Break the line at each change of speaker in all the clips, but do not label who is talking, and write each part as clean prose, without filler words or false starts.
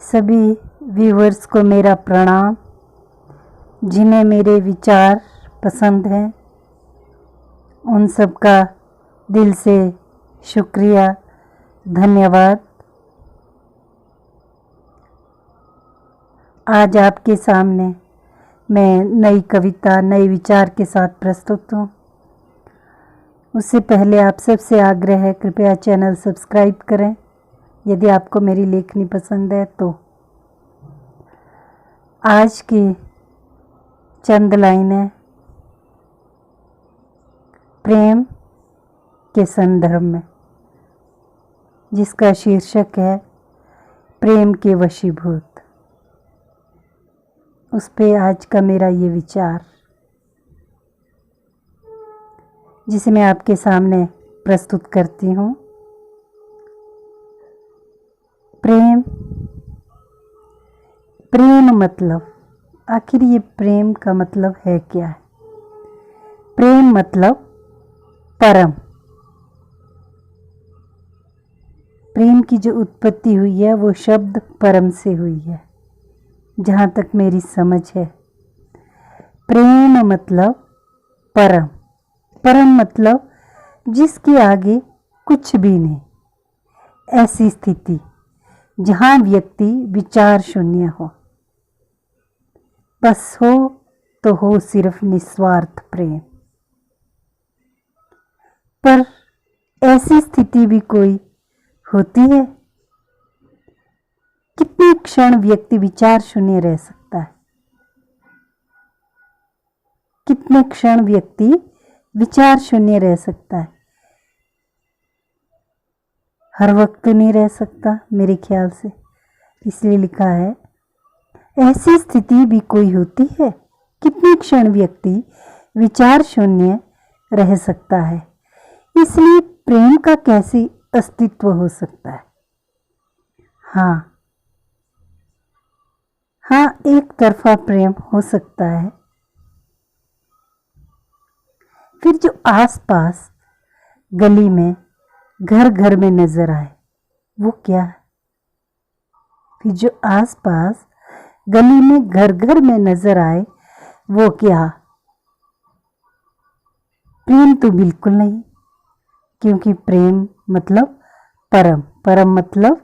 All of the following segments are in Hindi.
सभी व्यूअर्स को मेरा प्रणाम। जिन्हें मेरे विचार पसंद हैं उन सब का दिल से शुक्रिया, धन्यवाद। आज आपके सामने मैं नई कविता, नए विचार के साथ प्रस्तुत हूँ। उससे पहले आप सबसे आग्रह है, कृपया चैनल सब्सक्राइब करें यदि आपको मेरी लेखनी पसंद है तो। आज की चंद लाइनें प्रेम के संदर्भ में, जिसका शीर्षक है प्रेम के वशीभूत। उस पे आज का मेरा ये विचार, जिसे मैं आपके सामने प्रस्तुत करती हूँ। प्रेम, प्रेम मतलब, आखिर ये प्रेम का मतलब है क्या है? प्रेम मतलब परम। प्रेम की जो उत्पत्ति हुई है वो शब्द परम से हुई है, जहाँ तक मेरी समझ है। प्रेम मतलब परम, परम मतलब जिसके आगे कुछ भी नहीं। ऐसी स्थिति जहाँ व्यक्ति विचार शून्य हो, बस हो तो हो सिर्फ निस्वार्थ प्रेम। पर ऐसी स्थिति भी कोई होती है? कितने क्षण व्यक्ति विचार शून्य रह सकता है? कितने क्षण व्यक्ति विचार शून्य रह सकता है? हर वक्त तो नहीं रह सकता मेरे ख्याल से, इसलिए लिखा है ऐसी स्थिति भी कोई होती है। कितने क्षण व्यक्ति विचार शून्य रह सकता है? इसलिए प्रेम का कैसे अस्तित्व हो सकता है? हाँ, एक तरफा प्रेम हो सकता है। फिर जो आसपास गली में, घर घर में नजर आए वो क्या है? फिर जो आसपास गली में, घर घर में नजर आए वो क्या? प्रेम तो बिल्कुल नहीं, क्योंकि प्रेम मतलब परम। परम मतलब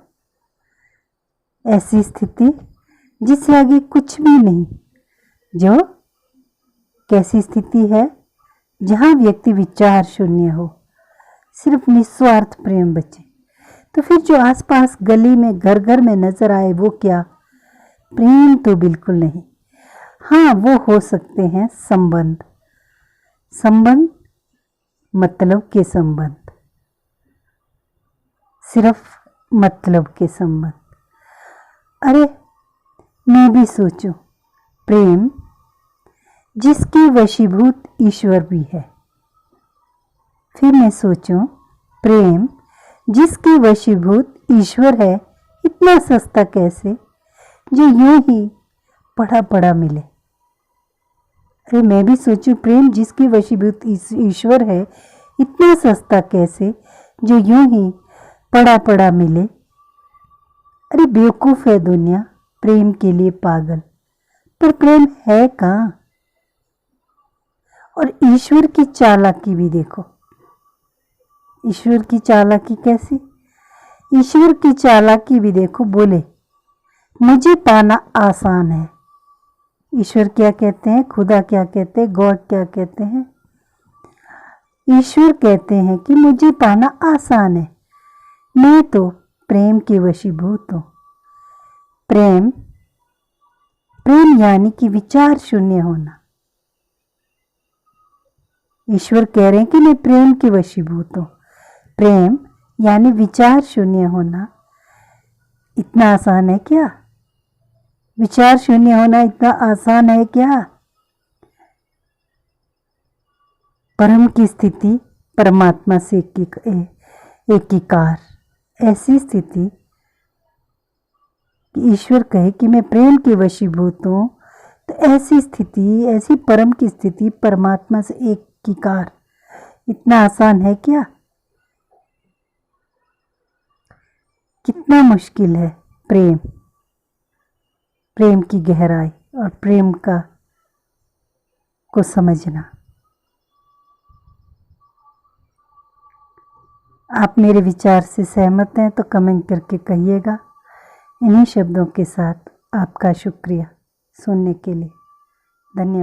ऐसी स्थिति जिससे आगे कुछ भी नहीं। जो कैसी स्थिति है? जहाँ व्यक्ति विचार शून्य हो, सिर्फ निस्वार्थ प्रेम बचे। तो फिर जो आसपास गली में, घर घर में नजर आए वो क्या? प्रेम तो बिल्कुल नहीं। हाँ, वो हो सकते हैं संबंध। संबंध मतलब के संबंध, सिर्फ मतलब के संबंध। अरे मैं भी सोचूं, प्रेम जिसके वशीभूत ईश्वर भी है। फिर मैं सोचूं, प्रेम जिसके वशीभूत ईश्वर है, इतना सस्ता कैसे जो यूं ही पड़ा पड़ा मिले? अरे मैं भी सोचूं, प्रेम जिसके वशीभूत ईश्वर है, इतना सस्ता कैसे जो यूं ही पड़ा पड़ा मिले? अरे बेवकूफ है दुनिया, प्रेम के लिए पागल। पर प्रेम है कहाँ? और ईश्वर की चालाकी भी देखो। ईश्वर की चालाकी कैसी? ईश्वर की चालाकी भी देखो। बोले मुझे पाना आसान है। ईश्वर क्या कहते हैं? खुदा क्या कहते हैं? गॉड क्या कहते हैं? ईश्वर कहते हैं कि मुझे पाना आसान है, मैं तो प्रेम के वशीभूत हूँ। प्रेम, प्रेम यानी कि विचार शून्य होना। ईश्वर कह रहे हैं कि मैं प्रेम के वशीभूत हूँ। प्रेम यानी विचार शून्य होना। इतना आसान है क्या? विचार शून्य होना इतना आसान है क्या? परम की स्थिति, परमात्मा से एकीकार, ऐसी स्थिति कि ईश्वर कहे कि मैं प्रेम के वशीभूत हूँ, तो ऐसी स्थिति, ऐसी परम की स्थिति, परमात्मा से एकीकार, इतना आसान है क्या? कितना मुश्किल है प्रेम। प्रेम की गहराई और प्रेम को समझना। आप मेरे विचार से सहमत हैं तो कमेंट करके कहिएगा। इन्हीं शब्दों के साथ आपका शुक्रिया सुनने के लिए। धन्यवाद।